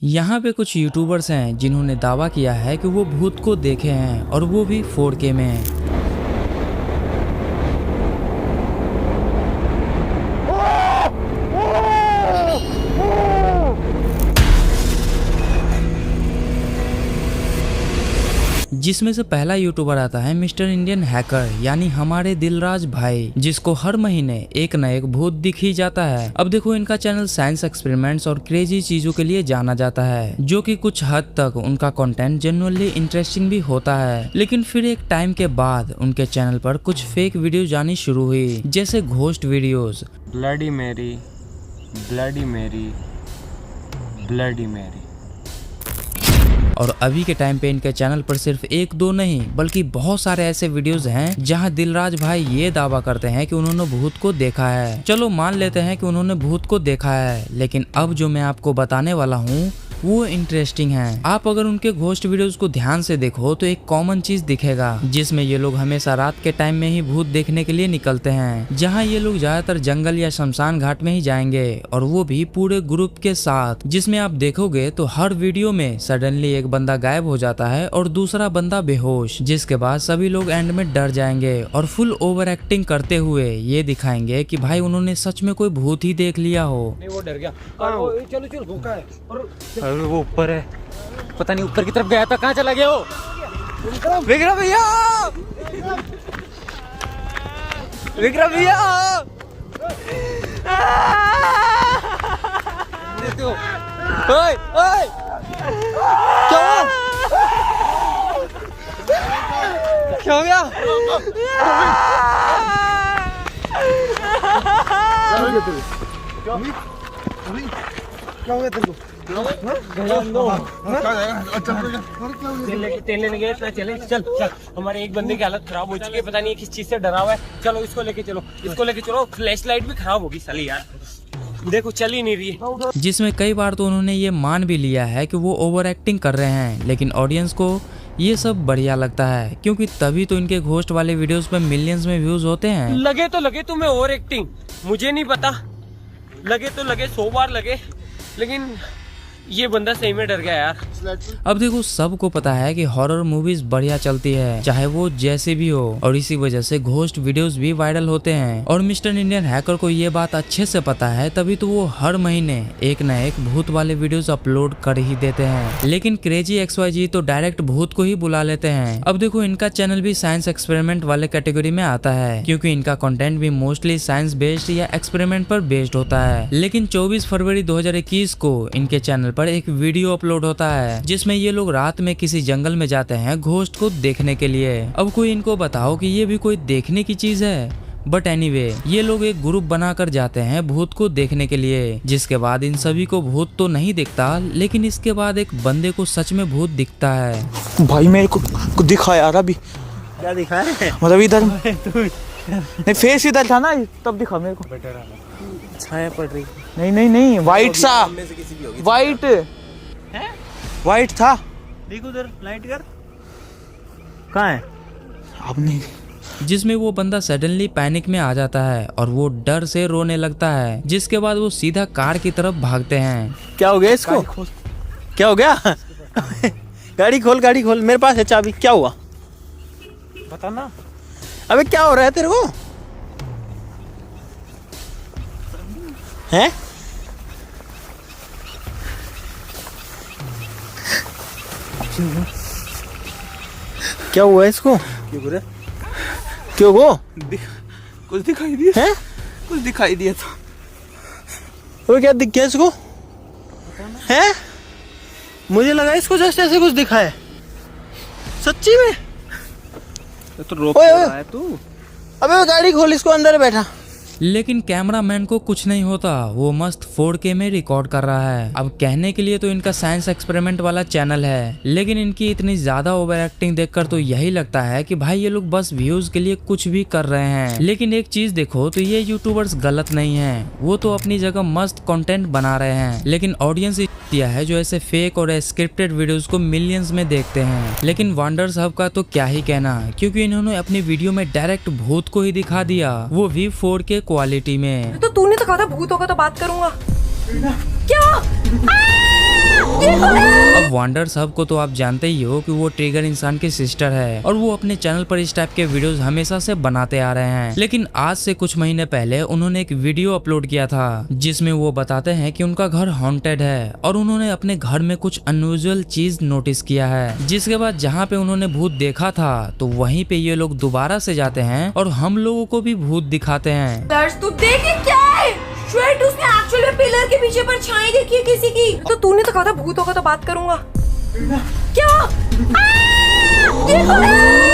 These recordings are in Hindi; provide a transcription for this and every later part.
यहाँ पे कुछ यूट्यूबर्स हैं जिन्होंने दावा किया है कि वो भूत को देखे हैं और वो भी 4K में। जिसमें से पहला यूट्यूबर आता है मिस्टर इंडियन हैकर यानी हमारे दिलराज भाई, जिसको हर महीने एक न एक भूत दिख ही जाता है। अब देखो, इनका चैनल साइंस एक्सपेरिमेंट्स और क्रेजी चीजों के लिए जाना जाता है, जो कि कुछ हद तक उनका कंटेंट जेन्युइनली इंटरेस्टिंग भी होता है। लेकिन फिर एक टाइम के बाद उनके चैनल पर कुछ फेक वीडियोज आनी शुरू हुई, जैसे ghost videos. Bloody Mary, bloody Mary, bloody Mary. और अभी के टाइम पे इनके चैनल पर सिर्फ एक दो नहीं बल्कि बहुत सारे ऐसे वीडियोस हैं जहां दिलराज भाई ये दावा करते हैं कि उन्होंने भूत को देखा है। चलो मान लेते हैं कि उन्होंने भूत को देखा है, लेकिन अब जो मैं आपको बताने वाला हूँ वो इंटरेस्टिंग है। आप अगर उनके घोस्ट वीडियोस को ध्यान से देखो तो एक कॉमन चीज दिखेगा, जिसमें ये लोग हमेशा रात के टाइम में ही भूत देखने के लिए निकलते हैं, जहां ये लोग ज्यादातर जंगल या शमशान घाट में ही जाएंगे, और वो भी पूरे ग्रुप के साथ। जिसमें आप देखोगे तो हर वीडियो में सडनली एक बंदा गायब हो जाता है और दूसरा बंदा बेहोश, जिसके बाद सभी लोग एंड में डर जाएंगे और फुल ओवर एक्टिंग करते हुए ये दिखाएंगे कि भाई उन्होंने सच में कोई भूत ही देख लिया हो। नहीं, वो डर गया। चलो चलो धोखा है। अरे वो ऊपर है, पता नहीं ऊपर की तरफ गया था, कहाँ चला गया वो? विक्रम भैया, विक्रम भैया, ओए ओए, क्या हो गया? क्या हो गया तेरे को? तेल लेने गए इतना, चले चल चल। हमारे एक बंदे की हालत खराब हो चुकी है, पता नहीं किस चीज से डरा हुआ है। चलो इसको लेके चलो, इसको लेके चलो। फ्लैश लाइट भी खराब होगी साली यार, देखो चल ही नहीं रही है। जिसमें कई बार तो उन्होंने ये मान भी लिया है कि वो ओवर एक्टिंग कर रहे हैं, लेकिन ऑडियंस को ये सब बढ़िया लगता है, क्योंकि तभी तो इनके घोस्ट वाले वीडियोस पे मिलियंस में व्यूज होते हैं। लगे तो लगे तुम्हें ओवर एक्टिंग, मुझे नहीं पता, लगे तो लगे 100 बार लगे, लेकिन ये बंदा सही में डर गया यार। अब देखो, सबको पता है कि हॉरर मूवीज बढ़िया चलती है, चाहे वो जैसे भी हो, और इसी वजह से घोस्ट वीडियोस भी वायरल होते हैं। और मिस्टर इंडियन हैकर को ये बात अच्छे से पता है, तभी तो वो हर महीने एक न एक भूत वाले वीडियोस अपलोड कर ही देते हैं। लेकिन क्रेजी XYZ तो डायरेक्ट भूत को ही बुला लेते हैं। अब देखो, इनका चैनल भी साइंस एक्सपेरिमेंट वाले कैटेगरी में आता है, क्योंकि इनका कंटेंट भी मोस्टली साइंस बेस्ड या एक्सपेरिमेंट पर बेस्ड होता है। लेकिन 24 फरवरी 2021 को इनके चैनल पर एक वीडियो अपलोड होता है, जिसमें ये लोग रात में किसी जंगल में जाते हैं घोस्ट को देखने के लिए। अब कोई इनको बताओ कि ये भी कोई देखने की चीज है, बट एनीवे ये लोग एक ग्रुप बनाकर जाते हैं भूत को देखने के लिए। जिसके बाद इन सभी को भूत तो नहीं दिखता, लेकिन इसके बाद एक बंदे को सच में भूत दिखता है। भाई मेरे को दिखा यार अभी। क्या दिखा है? मतलब इधर नहीं, फेस इधर था ना, तब दिखा मेरे को। छाया पड़ रही। नहीं वाइट सा, वाइट था। देख उधर, लाइट कर। कहाँ है? अब नहीं। जिसमें वो बंदा सडनली पैनिक में आ जाता है और वो डर से रोने लगता है, जिसके बाद वो सीधा कार की तरफ भागते हैं। क्या हो गया इसको? क्या हो गया? गाड़ी खोल, मेरे पास है चाबी। क्या हुआ पता ना। अबे क्या हो रहा है तेरे को? हैं? क्या हुआ इसको? क्यों वो? कुछ दिखाई दिया हैं? कुछ दिखाई दिया था। वो क्या दिख गया इसको? हैं? मुझे लगा इसको जस्ट ऐसे कुछ दिखा है। सच्ची में? तो रोक ओए, रहा है तू। अबे गाड़ी खोल, इसको अंदर बैठा। लेकिन कैमरामैन को कुछ नहीं होता, वो मस्त 4K में रिकॉर्ड कर रहा है। अब कहने के लिए तो इनका साइंस एक्सपेरिमेंट वाला चैनल है, लेकिन इनकी इतनी ज्यादा ओवर एक्टिंग देखकर तो यही लगता है कि भाई ये लोग बस व्यूज के लिए कुछ भी कर रहे हैं। लेकिन एक चीज देखो तो ये यूट्यूबर्स गलत नहीं है, वो तो अपनी जगह मस्त कंटेंट बना रहे हैं, लेकिन ऑडियंस दिया है जो ऐसे फेक और स्क्रिप्टेड वीडियोस को मिलियंस में देखते हैं। लेकिन वंडर्स हब का तो क्या ही कहना, क्योंकि इन्होंने अपनी वीडियो में डायरेक्ट भूत को ही दिखा दिया, वो भी 4K क्वालिटी में। तो तूने तो कहा था भूत होगा तो बात करूंगा। क्या? अब वंडर सब को तो आप जानते ही हो कि वो ट्रिगर इंसान की सिस्टर है और वो अपने चैनल पर इस टाइप के वीडियोस हमेशा से बनाते आ रहे हैं। लेकिन आज से कुछ महीने पहले उन्होंने एक वीडियो अपलोड किया था जिसमें वो बताते हैं कि उनका घर हॉन्टेड है और उन्होंने अपने घर में कुछ अनयूजुअल चीज नोटिस किया है, जिसके बाद जहाँ पे उन्होंने भूत देखा था तो वहीं पे ये लोग दोबारा से जाते हैं और हम लोगों को भी भूत दिखाते हैं। दर्श तू देख ये क्या है? श्वेत उसने एक्चुअली में पिलर के पीछे परछाई देखी है किसी की। तो तूने तो कहा था भूत होगा तो बात करूंगा। क्या?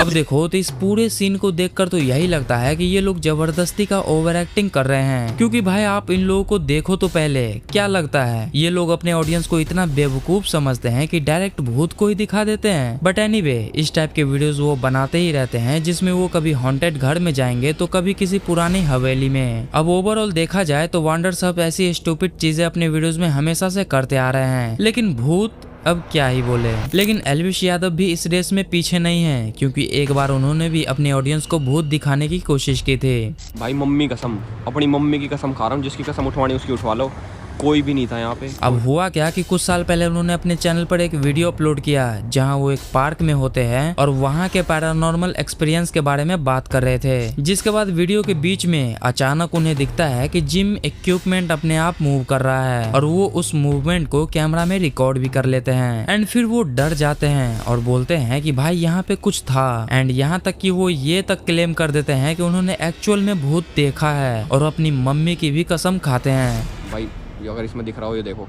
अब देखो तो इस पूरे सीन को देखकर तो यही लगता है कि ये लोग जबरदस्ती का ओवर एक्टिंग कर रहे हैं, क्योंकि भाई आप इन लोगों को देखो तो पहले क्या लगता है ये लोग अपने ऑडियंस को इतना बेवकूफ समझते हैं कि डायरेक्ट भूत को ही दिखा देते हैं। बट एनीवे इस टाइप के वीडियोस वो बनाते ही रहते हैं जिसमें वो कभी हॉन्टेड घर में जाएंगे तो कभी किसी पुरानी हवेली में। अब ओवरऑल देखा जाए तो वंडर सब ऐसी स्टूपिड चीजें अपने वीडियोस में हमेशा से करते आ रहे हैं, लेकिन भूत अब क्या ही बोले। लेकिन एल्विश यादव भी इस रेस में पीछे नहीं है, क्योंकि एक बार उन्होंने भी अपने ऑडियंस को भूत दिखाने की कोशिश की थी। भाई मम्मी कसम, अपनी मम्मी की कसम खा रहा हूँ, जिसकी कसम उठवानी उसकी उठवा लो, कोई भी नहीं था यहाँ पे। अब हुआ क्या कि कुछ साल पहले उन्होंने अपने चैनल पर एक वीडियो अपलोड किया जहां वो एक पार्क में होते हैं और वहां के पैरानॉर्मल एक्सपीरियंस के बारे में बात कर रहे थे, जिसके बाद वीडियो के बीच में अचानक उन्हें दिखता है कि जिम इक्विपमेंट अपने आप मूव कर रहा है और वो उस मूवमेंट को कैमरा में रिकॉर्ड भी कर लेते हैं। एंड फिर वो डर जाते हैं और बोलते हैं कि भाई यहाँ पे कुछ था। एंड यहाँ तक कि वो ये तक क्लेम कर देते हैं कि उन्होंने एक्चुअल में भूत देखा है और अपनी मम्मी की भी कसम खाते हैं। भाई ये अगर इसमें दिख रहा हो, ये देखो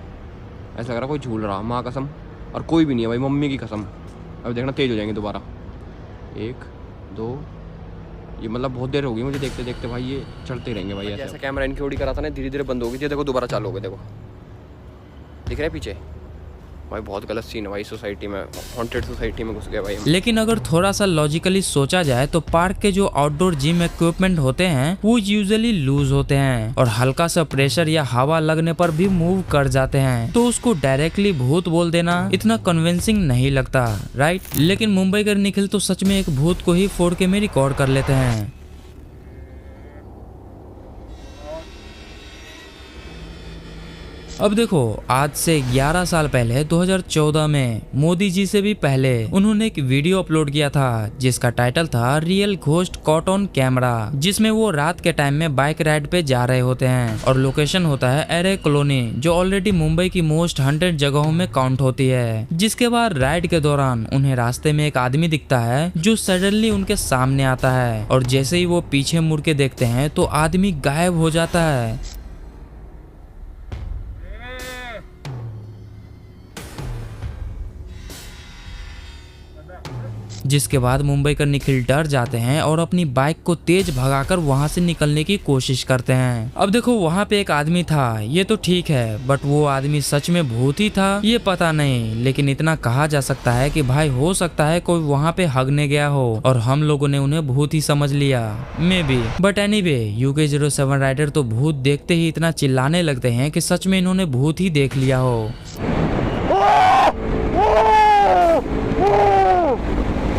ऐसा लग रहा कोई झूल रहा, माँ कसम, और कोई भी नहीं है भाई, मम्मी की कसम। अब देखना तेज हो जाएंगे दोबारा, 1 2, ये मतलब बहुत देर होगी मुझे देखते देखते भाई, ये चढ़ते रहेंगे भाई। ऐसा कैमरा इनकी ओडी करा था ना, धीरे धीरे बंद होगी, ये देखो दोबारा चालू हो गया, देखो दिख रहा है पीछे। भाई बहुत गलत सीन है भाई, सोसाइटी में, हॉन्टेड सोसाइटी में घुस गए भाई। लेकिन अगर थोड़ा सा लॉजिकली सोचा जाए तो पार्क के जो आउटडोर जिम इक्विपमेंट होते हैं वो यूजुअली लूज होते हैं और हल्का सा प्रेशर या हवा लगने पर भी मूव कर जाते हैं, तो उसको डायरेक्टली भूत बोल देना इतना कन्विंसिंग नहीं लगता, राइट। लेकिन मुंबई के निखिल तो सच में एक भूत को ही 4K में रिकॉर्ड कर लेते हैं। अब देखो आज से 11 साल पहले 2014 में मोदी जी से भी पहले उन्होंने एक वीडियो अपलोड किया था जिसका टाइटल था real ghost caught on camera, जिसमें वो रात के टाइम में बाइक राइड पे जा रहे होते हैं और लोकेशन होता है एरे कॉलोनी, जो ऑलरेडी मुंबई की मोस्ट हॉन्टेड जगहों में काउंट होती है। जिसके बाद राइड के दौरान उन्हें रास्ते में एक आदमी दिखता है जो सडनली उनके सामने आता है और जैसे ही वो पीछे मुड़ के देखते हैं तो आदमी गायब हो जाता है। जिसके बाद मुंबई का निखिल डर जाते हैं और अपनी बाइक को तेज भगाकर वहां से निकलने की कोशिश करते हैं। अब देखो वहां पे एक आदमी था, ये तो ठीक है, बट वो आदमी सच में भूत ही था ये पता नहीं, लेकिन इतना कहा जा सकता है कि भाई हो सकता है कोई वहां पे हगने गया हो और हम लोगों ने उन्हें भूत ही समझ लिया, maybe. But anyway UK07 rider तो भूत देखते ही इतना चिल्लाने लगते हैं कि सच में इन्होंने भूत ही देख लिया हो।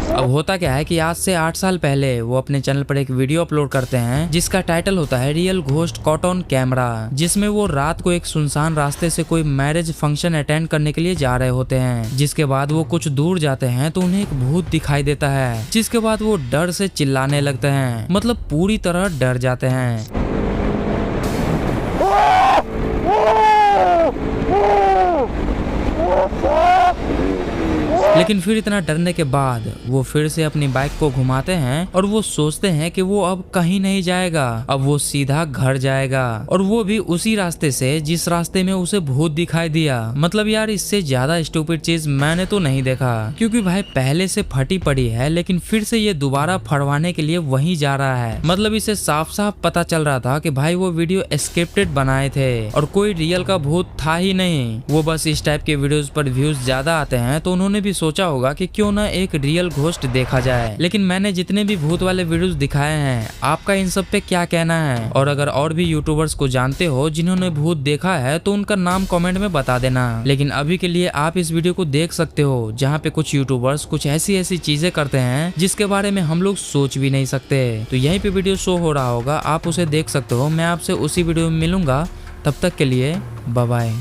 अब होता क्या है कि आज से 8 साल पहले वो अपने चैनल पर एक वीडियो अपलोड करते हैं जिसका टाइटल होता है real ghost caught on camera, जिसमें वो रात को एक सुनसान रास्ते से कोई मैरिज फंक्शन अटेंड करने के लिए जा रहे होते हैं। जिसके बाद वो कुछ दूर जाते हैं तो उन्हें एक भूत दिखाई देता है, जिसके बाद वो डर से चिल्लाने लगते हैं, मतलब पूरी तरह डर जाते हैं। लेकिन फिर इतना डरने के बाद वो फिर से अपनी बाइक को घुमाते हैं और वो सोचते हैं कि वो अब कहीं नहीं जाएगा, अब वो सीधा घर जाएगा और वो भी उसी रास्ते से जिस रास्ते में उसे भूत दिखाई दिया। मतलब यार इससे ज्यादा स्टूपिड चीज मैंने तो नहीं देखा, क्योंकि भाई पहले से फटी पड़ी है लेकिन फिर से ये दोबारा फड़वाने के लिए वहीं जा रहा है। मतलब इसे साफ साफ पता चल रहा था कि भाई वो वीडियो स्क्रिप्टेड बनाए थे और कोई रियल का भूत था ही नहीं। वो बस इस टाइप के वीडियोस पर व्यूज ज्यादा आते हैं तो उन्होंने भी सोचा होगा कि क्यों ना एक रियल घोस्ट देखा जाए। लेकिन मैंने जितने भी भूत वाले वीडियोस दिखाए हैं, आपका इन सब पे क्या कहना है? और अगर और भी यूट्यूबर्स को जानते हो जिन्होंने भूत देखा है तो उनका नाम कमेंट में बता देना। लेकिन अभी के लिए आप इस वीडियो को देख सकते हो जहाँ पे कुछ यूट्यूबर्स कुछ ऐसी चीजें करते हैं जिसके बारे में हम लोग सोच भी नहीं सकते। तो यहीं पे वीडियो शो हो रहा होगा, आप उसे देख सकते हो। मैं आपसे उसी वीडियो में मिलूंगा, तब तक के लिए बाय बाय।